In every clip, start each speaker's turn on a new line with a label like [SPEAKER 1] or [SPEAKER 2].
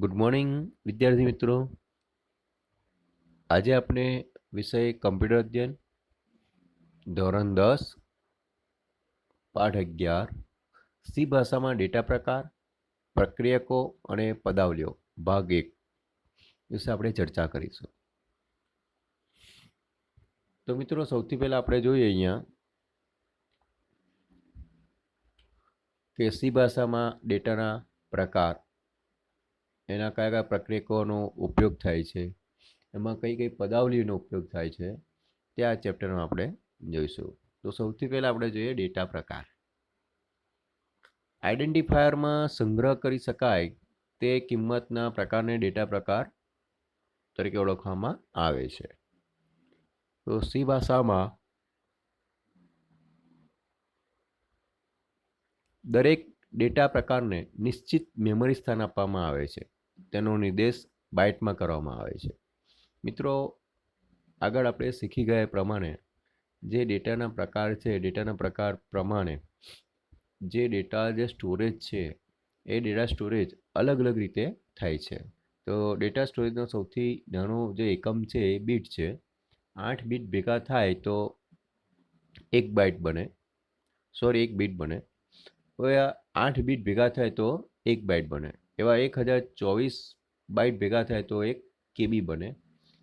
[SPEAKER 1] Good morning વિદ્યાર્થી મિત્રો. આજે આપણે વિષય કમ્પ્યુટર અધ્યયન ધોરણ 10 પાઠ 11 સી ભાષામાં ડેટા પ્રકાર, પ્રક્રિયકો અને પદાવલીઓ ભાગ 1 વિશે આપણે ચર્ચા કરીશું. તો મિત્રો સૌથી પહેલા આપણે જોઈએ અહીંયા કે સી ભાષામાં ડેટાના પ્રકાર, એના કયા કયા પ્રક્રિયકોનો ઉપયોગ થાય છે, એમાં કઈ કઈ પદાવલીનો ઉપયોગ થાય છે, તે આ ચેપ્ટરમાં આપણે જોઈશું. તો સૌથી પહેલાં આપણે જોઈએ ડેટા પ્રકાર. આઈડેન્ટિફાયરમાં સંગ્રહ કરી શકાય તે કિંમતના પ્રકારને ડેટા પ્રકાર તરીકે ઓળખવામાં આવે છે. તો સી ભાષામાં દરેક ડેટા પ્રકારને નિશ્ચિત મેમરી સ્થાન આપવામાં આવે છે. તેનો નિર્દેશ બાઇટમાં કરવામાં આવે છે. મિત્રો, આગળ આપણે શીખી ગયા પ્રમાણે જે ડેટાના પ્રકાર છે, ડેટાના પ્રકાર પ્રમાણે જે ડેટા જે સ્ટોરેજ છે, એ ડેટા સ્ટોરેજ અલગ અલગ રીતે થાય છે. તો ડેટા સ્ટોરેજનો સૌથી નાનો જે એકમ છે એ બીટ છે. 8 બીટ ભેગા થાય તો 1 બાઇટ બને, 1 બીટ બને. હવે આ 8 બીટ ભેગા થાય તો 1 બાઇટ બને. એવા 1024 બાઇટ ભેગા થાય તો 1 કેબી બને.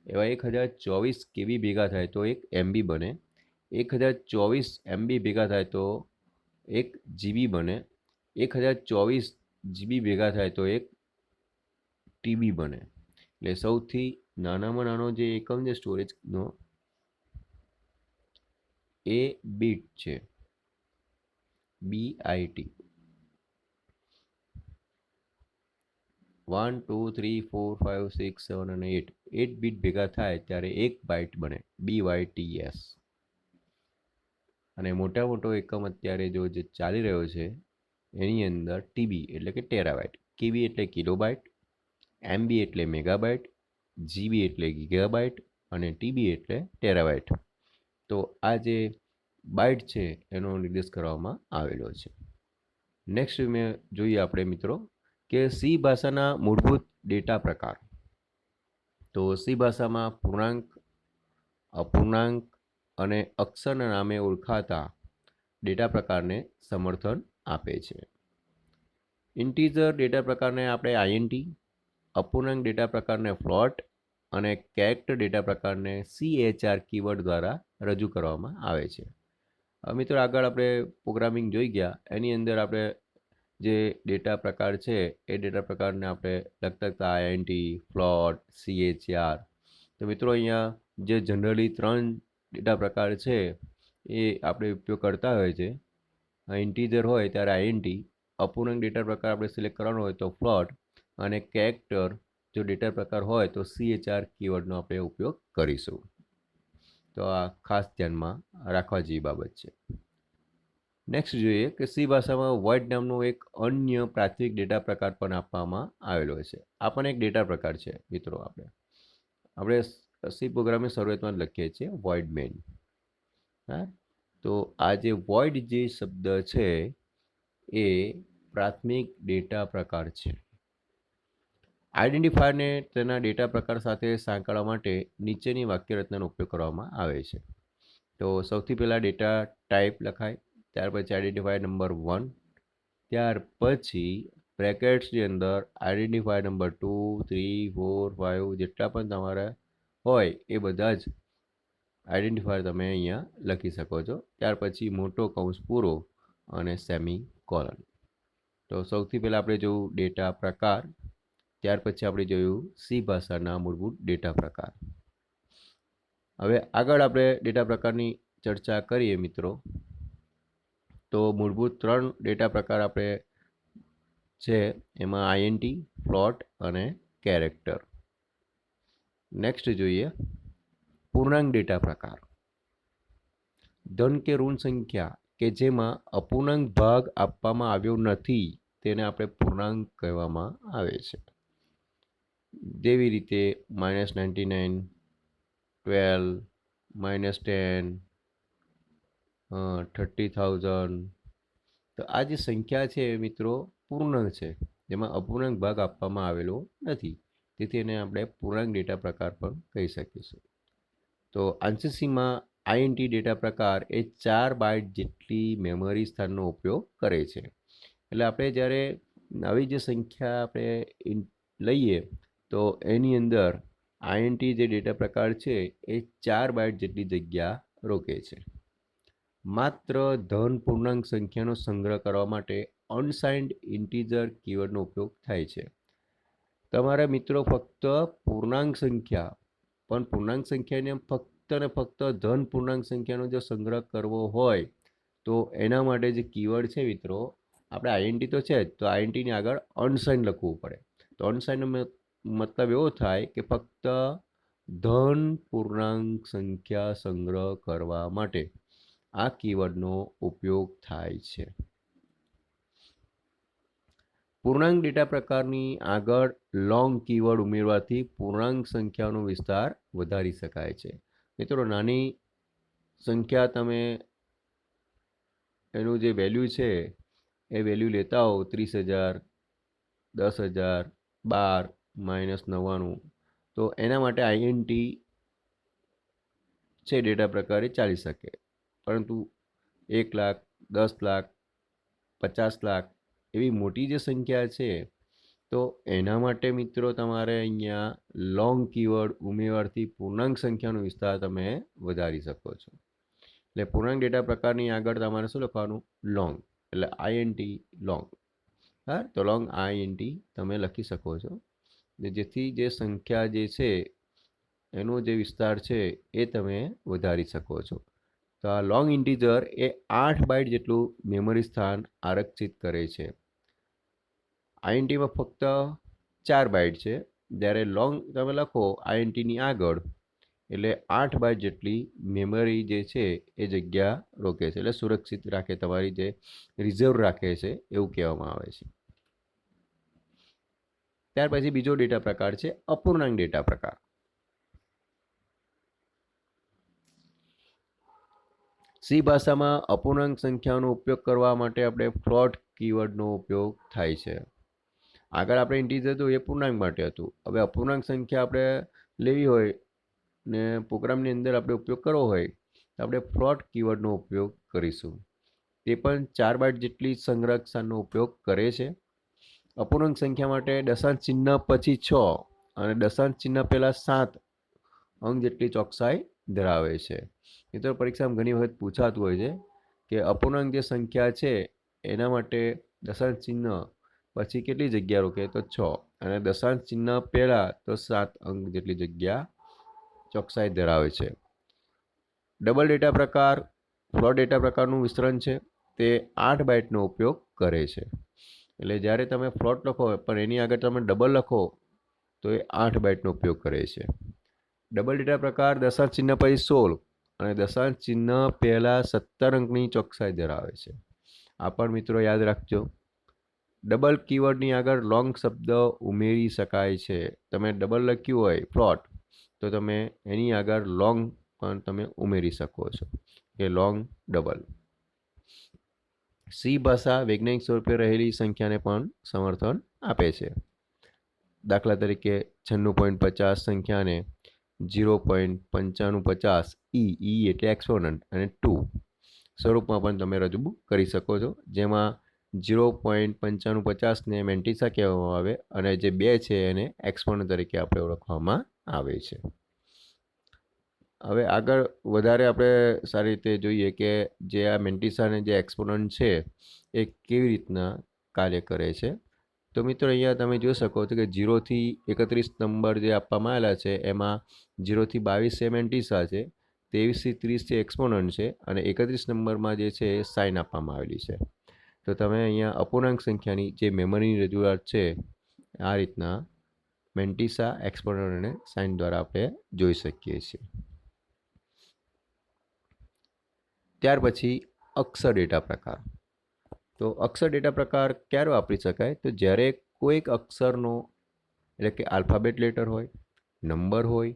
[SPEAKER 1] એવા 1024 કેબી ભેગા થાય તો 1 એમબી બને. 1024 એમબી ભેગા થાય તો 1 જીબી બને. 1024 જીબી ભેગા થાય તો 1 ટીબી બને. એટલે સૌથી નાનામાં નાનો જે એકમ છે સ્ટોરેજનો એ બીટ છે, બીઆઈટી. 1 2 3 4 5 6 7 અને 8 બીટ ભેગા થાય ત્યારે 1 બાઇટ બને, BYTS. અને મોટો એકમ અત્યારે જે ચાલી રહ્યો છે એની અંદર ટીબી એટલે કે ટેરાબાઇટ, કેબી એટલે કિલોબાઇટ, એમબી એટલે મેગાબાઇટ, જીબી એટલે ગીગાબાઇટ અને ટીબી એટલે ટેરાબાઇટ. તો આ જે બાઇટ છે એનો નિર્દેશ કરવામાં આવેલો છે. નેક્સ્ટ જોઈએ આપણે મિત્રો કે સી ભાષાના મૂળભૂત ડેટા પ્રકાર. તો સી ભાષામાં પૂર્ણાંક, અપૂર્ણાંક અને અક્ષરના નામે ઓળખાતા ડેટા પ્રકારને સમર્થન આપે છે. ઇન્ટીજર ડેટા પ્રકારને આપણે આઈએનટી, અપૂર્ણાંક ડેટા પ્રકારને ફ્લોટ અને કેરેક્ટર ડેટા પ્રકારને CHR કીવર્ડ દ્વારા રજૂ કરવામાં આવે છે. મિત્રો, આગળ આપણે પ્રોગ્રામિંગ જોઈ ગયા, એની અંદર આપણે જે ડેટા પ્રકાર છે એ ડેટા પ્રકારને આપણે લખતા આઈએનટી, ફ્લોટ, CHR. તો મિત્રો, અહીંયા જે જનરલી 3 ડેટા પ્રકાર છે એ આપણે ઉપયોગ કરતા હોય છે. ઇન્ટીજર હોય ત્યારે આઈએનટી, અપૂર્ણાંક ડેટા પ્રકાર આપણે સિલેક્ટ કરવાનો હોય તો ફ્લોટ, અને કેરેક્ટર જો ડેટા પ્રકાર હોય તો CHR કીવર્ડનો આપણે ઉપયોગ કરીશું. તો આ ખાસ ધ્યાનમાં રાખવા જેવી બાબત છે. નેક્સ્ટ જોઈએ કે સી ભાષામાં વોઇડ નામનો એક અન્ય પ્રાથમિક ડેટા પ્રકાર પણ આપવામાં આવેલો છે. આ પણ એક ડેટા પ્રકાર છે મિત્રો. આપણે સી પ્રોગ્રામની શરૂઆતમાં લખીએ છીએ વોઇડ મેઇન. હા, તો આ જે વોઇડ જે શબ્દ છે એ પ્રાથમિક ડેટા પ્રકાર છે. આઈડેન્ટિફાયરને તેના ડેટા પ્રકાર સાથે સાંકળવા માટે નીચેની વાક્યરચનાનો ઉપયોગ કરવામાં આવે છે. તો સૌથી પહેલાં ડેટા ટાઈપ લખાય, ત્યાર પછી આઈડેન્ટિફાયર નંબર 1, ત્યાર પછી બ્રેકેટ્સની અંદર આઈડેન્ટિફાયર નંબર 2 3 4 5 જેટલા પણ તમારા હોય એ બધા જ આઈડેન્ટિફાયર તમે અહીંયા લખી શકો છો. ત્યાર પછી મોટો કૌંસ પૂરો અને સેમી કોલન. તો સૌથી પહેલાં આપણે જોયું ડેટા પ્રકાર, ત્યાર પછી આપણે જોયું સી ભાષાના મૂળભૂત ડેટા પ્રકાર. હવે આગળ આપણે ડેટા પ્રકારની ચર્ચા કરીએ મિત્રો. તો મૂળભૂત 3 ડેટા પ્રકાર આપણે છે, એમાં આઈએનટી, ફ્લોટ અને કેરેક્ટર. નેક્સ્ટ જોઈએ પૂર્ણાંક ડેટા પ્રકાર. ધન કે ઋણ સંખ્યા કે જેમાં અપૂર્ણાંક ભાગ આપવામાં આવ્યો નથી તેને આપણે પૂર્ણાંક કહેવામાં આવે છે. જેવી રીતે -99, 12, -10, 30,000. તો આ જે સંખ્યા છે મિત્રો પૂર્ણાંક છે. જેમાં અપૂર્ણાંક ભાગ આપવામાં આવેલો નથી, તેથી એને આપણે પૂર્ણાંક ડેટા પ્રકાર પણ કહી શકીશું. તો આન્સર સીમાં આઈએનટી ડેટા પ્રકાર એ 4 બાઇટ જેટલી મેમરી સ્થાનનો ઉપયોગ કરે છે. એટલે આપણે જ્યારે આવી જે સંખ્યા આપણે લઈએ તો એની અંદર આઈએનટી જે ડેટા પ્રકાર છે એ 4 બાઇટ જેટલી જગ્યા રોકે છે. માત્ર ધન પૂર્ણાંક સંખ્યાનો સંગ્રહ કરવા માટે અનસાઇન્ડ ઇન્ટીજર કીવર્ડનો ઉપયોગ થાય છે. તમારા મિત્રો ફક્ત પૂર્ણાંક સંખ્યા પણ પૂર્ણાંક સંખ્યાને ફક્ત ને ફક્ત ધન પૂર્ણાંક સંખ્યાનો જો સંગ્રહ કરવો હોય તો એના માટે જે કીવર્ડ છે મિત્રો, આપણે આઈએનટી તો છે જ, તો આઈએનટીની આગળ અનસાઇન લખવું પડે. તો અનસાઇનનો મતલબ એવો થાય કે ફક્ત ધન પૂર્ણાંક સંખ્યા સંગ્રહ કરવા માટે આ કીવર્ડનો ઉપયોગ થાય છે. પૂર્ણાંક ડેટા પ્રકારની આગળ લોંગ કીવર્ડ ઉમેરવાથી પૂર્ણાંક સંખ્યાનો વિસ્તાર વધારી શકાય છે. મિત્રો, નાની સંખ્યા તમે એનું જે વેલ્યુ છે એ વેલ્યુ લેતા હો 30,000, 10,000, 12, -99, તો એના માટે આઈએનટી છે ડેટા પ્રકારે ચાલી શકે. પરંતુ 1 લાખ, 10 લાખ, 50 લાખ એવી મોટી જે સંખ્યા છે તો એના માટે મિત્રો તમારે અહીંયા લોંગ કીવર્ડ ઉમેરવાથી પૂર્ણાંક સંખ્યાનો વિસ્તાર તમે વધારી શકો છો. એટલે પૂર્ણાંક ડેટા પ્રકારની આગળ તમારે શું લખવાનું? લોંગ, એટલે આઈએનટી લોંગ. હા, તો લોંગ આઈએનટી તમે લખી શકો છો, જેથી જે સંખ્યા જે છે એનો જે વિસ્તાર છે એ તમે વધારી શકો છો. તો આ લોંગ ઇન્ટીજર એ 8 બાઇટ જેટલું મેમરી સ્થાન આરક્ષિત કરે છે. આઈએનટીમાં ફક્ત 4 બાઇટ છે, જ્યારે લોંગ તમે લખો આઈએનટીની આગળ એટલે 8 બાઇટ જેટલી મેમરી જે છે એ જગ્યા રોકે છે, એટલે સુરક્ષિત રાખે, તમારી જે રિઝર્વ રાખે છે એવું કહેવામાં આવે છે. ત્યાર પછી બીજો ડેટા પ્રકાર છે અપૂર્ણાંક ડેટા પ્રકાર. સી ભાષામાં અપૂર્ણાંક સંખ્યાનો ઉપયોગ કરવા માટે આપણે ફ્લોટ કીવર્ડનો ઉપયોગ થાય છે. આગળ આપણે ઇન્ટીજર હતું એ પૂર્ણાંક માટે હતું. હવે અપૂર્ણાંક સંખ્યા આપણે લેવી હોય ને પ્રોગ્રામની અંદર આપણે ઉપયોગ કરવો હોય તો આપણે ફ્લોટ કીવર્ડનો ઉપયોગ કરીશું. તે પણ 4 બાઇટ જેટલી સંગ્રહ સ્થાનનો ઉપયોગ કરે છે. અપૂર્ણાંક સંખ્યા માટે દશાંશ ચિહ્ન પછી 6 અને દશાંશ ચિહ્ન પહેલા 7 અંક જેટલી ચોકસાઈ ધરાવે છે. મિત્રો, પરીક્ષામાં ઘણી વખત પૂછાતું હોય છે કે અપૂર્ણાંક જે સંખ્યા છે એના માટે દશાંશ ચિહ્ન પછી કેટલી જગ્યા રોકે? તો 6, અને દશાંશ ચિહ્ન પહેલા તો 7 અંક જેટલી જગ્યા ચોકસાઈ ધરાવે છે. ડબલ ડેટા પ્રકાર ફ્લોટ ડેટા પ્રકારનું વિસ્તરણ છે, તે 8 બાઇટનો ઉપયોગ કરે છે. એટલે જ્યારે તમે ફ્લોટ લખો પણ એની આગળ તમે ડબલ લખો તો એ 8 બાઇટનો ઉપયોગ કરે છે. ડબલ ડેટા પ્રકાર દશાંશ ચિહ્ન પછી 16 અને દશાંશ ચિહ્ન પહેલા 17 અંકની ચોકસાઈ ધરાવે છે. આ પણ મિત્રો યાદ રાખજો. ડબલ કીવર્ડની આગળ લોંગ શબ્દ ઉમેરી શકાય છે. તમે ડબલ લખ્યું હોય ફ્લોટ તો તમે એની આગળ લોંગ પણ તમે ઉમેરી શકો છો, કે લોંગ ડબલ. સી ભાષા વૈજ્ઞાનિક સ્વરૂપે રહેલી સંખ્યાને પણ સમર્થન આપે છે. દાખલા તરીકે 96.50 સંખ્યાને 0.9550 ઈ એટલે એક્સપોનન્ટ અને 2 સ્વરૂપમાં પણ તમે રજૂ કરી શકો છો, જેમાં 0.9550ને મેન્ટિસા કહેવામાં આવે અને જે 2 છે એને એક્સપોનન્ટ તરીકે આપણે ઓળખવામાં આવે છે. હવે આગળ વધારે આપણે સારી રીતે જોઈએ કે જે આ મેન્ટિસા અને જે એક્સપોનન્ટ છે એ કેવી રીતના કાર્ય કરે છે. તો મિત્રો, અહીંયા તમે જોઈ શકો છો કે 0 થી 31 નંબર જે આપવામાં આવેલા છે એમાં 0 થી 22 એ મેન્ટિસા છે, 23 થી 30 જે એક્સપોનન્ટ છે અને 31 નંબરમાં જે છે એ સાઇન આપવામાં આવેલી છે. તો તમે અહીંયા અપૂર્ણાંક સંખ્યાની જે મેમરીની રજૂઆત છે આ રીતના મેન્ટિસા, એક્સપોનન્ટ અને સાઇન દ્વારા આપણે જોઈ શકીએ છીએ. ત્યાર પછી અક્ષર ડેટા પ્રકાર. તો અક્ષર ડેટા પ્રકાર ક્યારે વાપરી શકાય? તો જ્યારે કોઈક અક્ષરનો એટલે કે આલ્ફાબેટ લેટર હોય, નંબર હોય,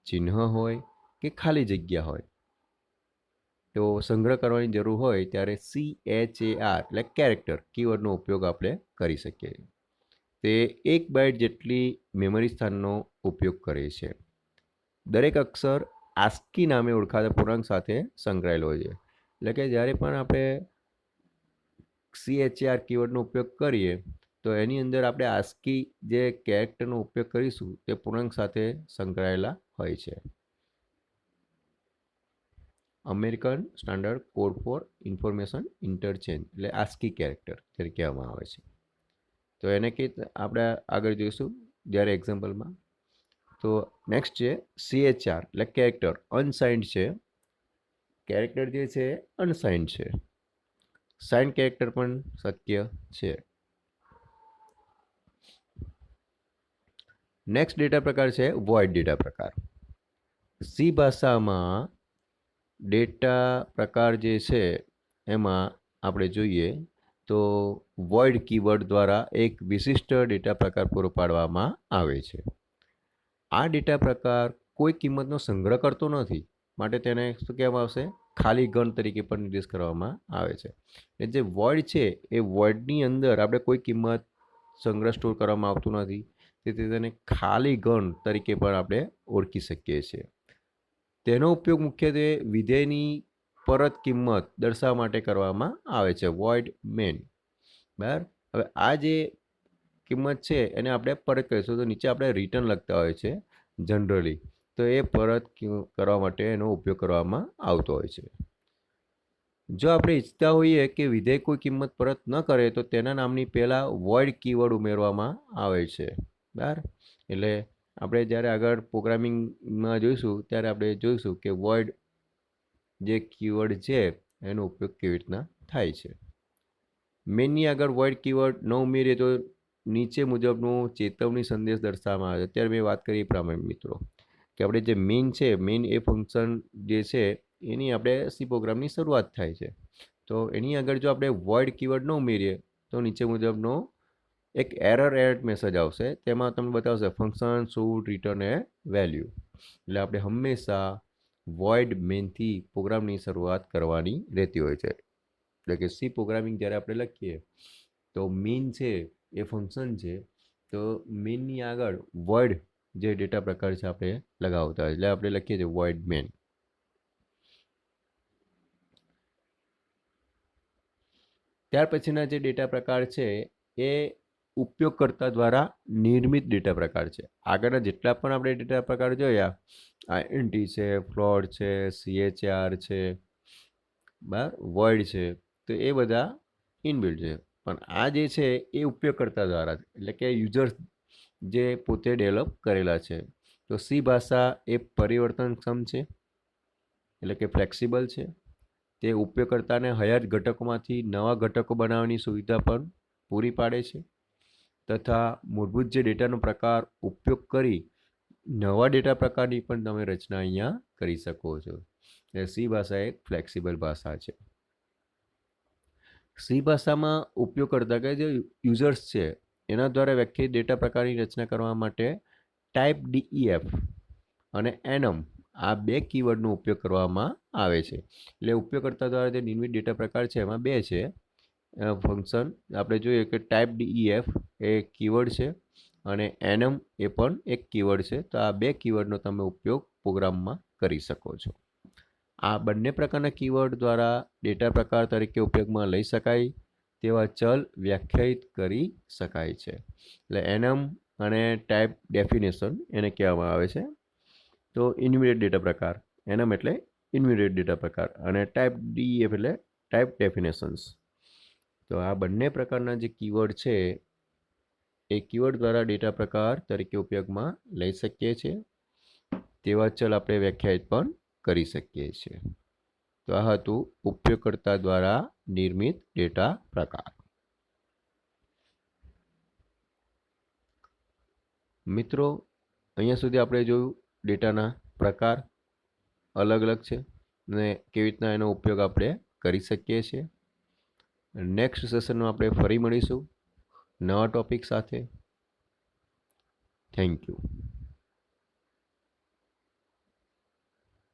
[SPEAKER 1] ચિહ્ન હોય કે ખાલી જગ્યા હોય તો સંગ્રહ કરવાની જરૂર હોય ત્યારે CHAR એટલે કેરેક્ટર કીવર્ડનો ઉપયોગ આપણે કરી શકીએ. તે 1 બાઇટ જેટલી મેમરી સ્થાનનો ઉપયોગ કરે છે. દરેક અક્ષર ASCII નામે ઓળખાતા પૂર્ણાંક સાથે સંકળાયેલો હોય છે. એટલે કે જ્યારે પણ આપણે CHAR કીવર્ડનો ઉપયોગ કરીએ તો એની અંદર આપણે ASCII જે કેરેક્ટરનો ઉપયોગ કરીશું તે પૂર્ણાંક સાથે સંકળાયેલા હોય છે. American standard code four information interchange એટલે ASCII કેરેક્ટર તરીકે કહેવામાં આવે છે. તો એને કે આપણે આગળ જોઈશું જ્યારે એક્ઝામ્પલમાં. તો નેક્સ્ટ છે CHR એટલે કેરેક્ટર અનસાઇન્ડ છે. કેરેક્ટર જે છે અનસાઇન્ડ છે. સાઇન કેરેક્ટર પણ શક્ય છે. નેક્સ્ટ ડેટા પ્રકાર છે વોઇડ ડેટા પ્રકાર. સી ભાષામાં ડેટા પ્રકાર જે છે એમાં આપણે જોઈએ તો વોઇડ કીવર્ડ દ્વારા એક વિશિષ્ટ ડેટા પ્રકાર પૂરો પાડવામાં આવે છે. આ ડેટા પ્રકાર કોઈ કિંમતનો સંગ્રહ કરતો નથી, માટે તેને શું કહેવામાં આવશે? ખાલી ગણ તરીકે પણ નિર્દેશ કરવામાં આવે છે. એટલે જે વોઇડ છે એ વોઇડની અંદર આપણે કોઈ કિંમત સંગ્રહ સ્ટોર કરવામાં આવતું નથી, તેથી તેને ખાલી ગણ તરીકે પણ આપણે ઓળખી શકીએ છીએ. તેનો ઉપયોગ મુખ્યત્વે વિધેયની પરત કિંમત દર્શાવવા માટે કરવામાં આવે છે, વોઇડ મેન. બરાબર. હવે આ જે કિંમત છે એને આપણે પરત કરીશું તો નીચે આપણે રિટર્ન લખતા હોય છે જનરલી, તો એ પરત કરવા માટે એનો ઉપયોગ કરવામાં આવતો હોય છે. જો આપણે ઈચ્છતા હોઈએ કે વિધેય કોઈ કિંમત પરત ન કરે તો તેના નામની પહેલાં વોઇડ કીવર્ડ ઉમેરવામાં આવે છે. બરાબર. એટલે આપણે જ્યારે આગળ પ્રોગ્રામિંગમાં જોઈશું ત્યારે આપણે જોઈશું કે વોઇડ જે કીવર્ડ છે એનો ઉપયોગ કેવી રીતના થાય છે. મેનની આગળ વોઇડ કીવર્ડ ન ઉમેરીએ તો નીચે મુજબનું ચેતવણી સંદેશ દર્શાવવામાં આવે છે. અત્યારે મેં વાત કરી એ પ્રમાણે મિત્રો કે આપણે જે મેન છે, મેન એ ફંક્શન જે છે એની આપણે સી પ્રોગ્રામની શરૂઆત થાય છે. તો એની આગળ જો આપણે વોઇડ કીવર્ડ ન ઉમેરીએ તો નીચે મુજબનો એક એરર મેસેજ આવશે. તેમાં તમને બતાવશે function should return A value. એટલે આપણે હંમેશા વોઇડ મેનથી પ્રોગ્રામની શરૂઆત કરવાની રહેતી હોય છે. એટલે કે સી પ્રોગ્રામિંગ જ્યારે આપણે લખીએ તો મેન છે એ ફંક્શન છે, તો મેનની આગળ વોઇડ જે ડેટા પ્રકાર છે આપણે લગાવતા હોય, એટલે આપણે લખીએ છીએ વોઇડ મેન. ત્યાર પછીના જે ડેટા પ્રકાર છે એ ઉપયોગકર્તા દ્વારા નિર્મિત ડેટા પ્રકાર છે. આગળના જેટલા પણ આપણે ડેટા પ્રકાર જોયા, INT છે, ફ્લોટ છે, CHR છે, બરાબર, વોઇડ છે, તો એ બધા ઇનબિલ્ટ છે. પણ આ જે છે એ ઉપયોગકર્તા દ્વારા, એટલે કે યુઝર્સ જે પોતે ડેવલપ કરેલા છે. તો સી ભાષા એ પરિવર્તનક્ષમ છે, એટલે કે ફ્લેક્સિબલ છે. તે ઉપયોગકર્તાને હયાત ઘટકોમાંથી નવા ઘટકો બનાવવાની સુવિધા પણ પૂરી પાડે છે, તથા મૂળભૂત જે ડેટાનો પ્રકાર ઉપયોગ કરી નવા ડેટા પ્રકારની પણ તમે રચના અહીંયા કરી શકો છો. એટલે સી ભાષા એક ફ્લેક્સિબલ ભાષા છે. સી ભાષામાં ઉપયોગકર્તા કે જે યુઝર્સ છે એના દ્વારા વ્યાખ્યાયિત ડેટા પ્રકારની રચના કરવા માટે ટાઈપ DEF અને enum આ બે કીવર્ડનો ઉપયોગ કરવામાં આવે છે. એટલે ઉપયોગકર્તા દ્વારા જે નિર્મિત ડેટા પ્રકાર છે એમાં બે છે ફંક્શન. આપણે જોઈએ કે ટાઈપ DEF એ કીવર્ડ છે અને enum એ પણ એક કીવર્ડ છે. તો આ બે કીવર્ડનો તમે ઉપયોગ પ્રોગ્રામમાં કરી શકો છો. આ બંને પ્રકારના કીવર્ડ દ્વારા ડેટા પ્રકાર તરીકે ઉપયોગમાં લઈ શકાય તેવા ચલ વ્યાખ્યાયિત કરી શકાય છે. એટલે enum અને ટાઈપ ડેફિનેશન એને કહેવામાં આવે છે. તો ઇન્યુમરેટ ડેટા પ્રકાર, enum એટલે ઇન્યુમરેટ ડેટા પ્રકાર અને ટાઈપ DEF એટલે ટાઈપ ડેફિનેશન્સ. તો આ બંને પ્રકારના જે કીવર્ડ છે એ કીવર્ડ દ્વારા ડેટા પ્રકાર તરીકે ઉપયોગમાં લઈ શકીએ છીએ તેવા ચલ આપણે વ્યાખ્યાયિત પણ કરી શકીએ છીએ. તો આ હતું ઉપયોગકર્તા દ્વારા નિર્મિત ડેટા પ્રકાર. મિત્રો, અહીંયા સુધી આપણે જોયું ડેટાના પ્રકાર અલગ અલગ છે અને કેવી રીતના એનો ઉપયોગ આપણે કરી શકીએ છીએ. નેક્સ્ટ સેશનમાં આપણે ફરી મળીશું નવા ટોપિક સાથે. Thank you.